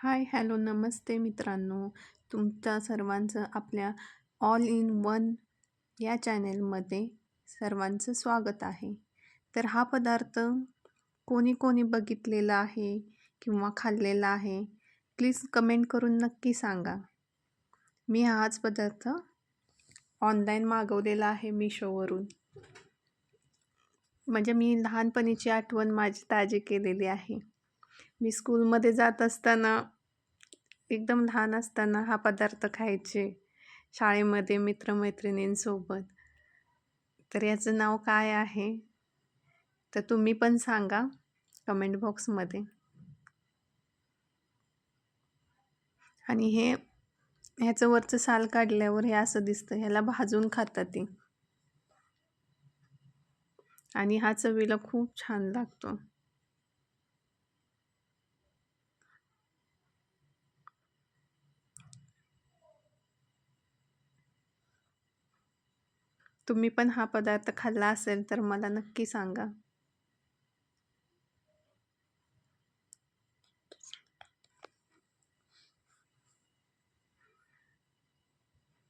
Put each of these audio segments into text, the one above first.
हाय, hello, नमस्ते मित्रांनो. तुमच्या सर्वांचं आपल्या ऑल इन वन या चॅनेलमध्ये सर्वांचं स्वागत आहे. तर हा पदार्थ कोणी कोणी बघितलेला आहे किंवा खाल्लेला आहे, प्लीज कमेंट करून नक्की सांगा. मी हाच पदार्थ ऑनलाईन मागवलेला आहे मिशोवरून. म्हणजे मी लहानपणीची आठवण माझी ताजी केलेली आहे. मी स्कूलमध्ये जात असताना, एकदम लहान असताना हा पदार्थ खायचे शाळेमध्ये मित्रमैत्रिणींसोबत. तर याचं नाव काय आहे तर तुम्ही पण सांगा कमेंट बॉक्समध्ये. आणि ह्याचं वरचं साल काढल्यावर हे असं दिसतं. ह्याला भाजून खातात ते, आणि हा चवीला खूप छान लागतो. तुम्ही पण हा पदार्थ खाल्ला असेल तर मला नक्की सांगा.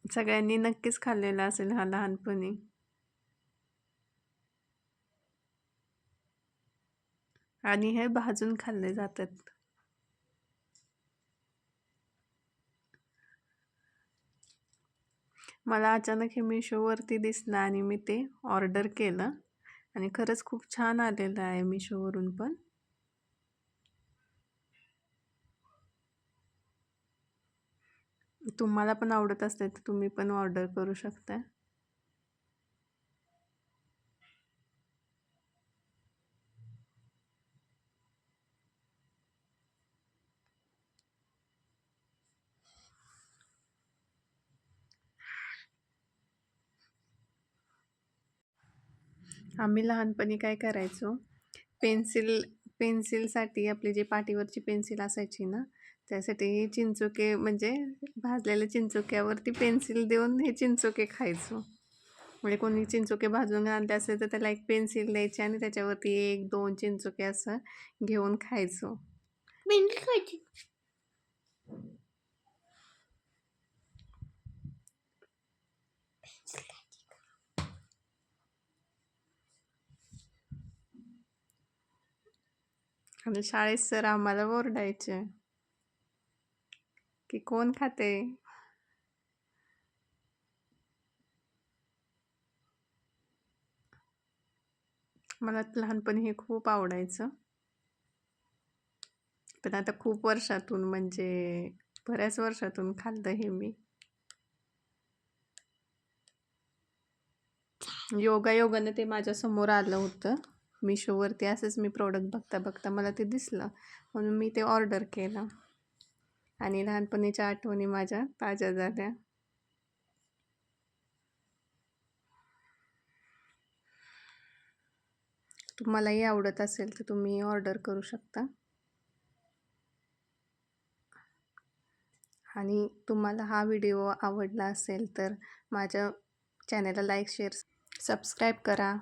सगळ्यांनी नक्कीच खाल्लेला असेल हा लहानपणी. आणि हे भाजून खाल्ले जातात. मला अचानक हे मिशोवरती दिसलं आणि मी ते ऑर्डर केलं, आणि खरंच खूप छान आलेलं आहे मिशोवरून पण. तुम्हाला पण आवडत असते तर तुम्ही पण ऑर्डर करू शकता. आम्ही लहानपणी काय करायचो, पेन्सिलसाठी आपली जी पाटीवरची पेन्सिल असायची ना, त्यासाठी चिंचोके, म्हणजे भाजलेल्या चिंचोक्यावरती पेन्सिल देऊन हे चिंचोके खायचो. म्हणजे कोणी चिंचोके भाजून आणले असेल तर त्याला एक पेन्सिल द्यायची आणि त्याच्यावरती 1-2 चिंचोके असं घेऊन खायचो. आणि शाळेत सर आम्हाला ओरडायचे की कोण खाते. मला लहानपणी हे खूप आवडायचं. पण आता खूप वर्षातून, म्हणजे बऱ्याच वर्षातून खाल्लं हे मी. योगायोगानं ते माझ्या समोर आलं होतं मिशोवरती. असंच मी प्रोडक्ट बघता बघता मला ते दिसलं, म्हणून मी ते ऑर्डर केलं आणि लहानपणीच्या आठवणी माझ्या ताज्या झाल्या. तुम्हालाही आवडत असेल तर तुम्ही ऑर्डर करू शकता. आणि तुम्हाला हा व्हिडिओ आवडला असेल तर माझ्या चॅनलला लाईक, शेअर, सबस्क्राईब करा.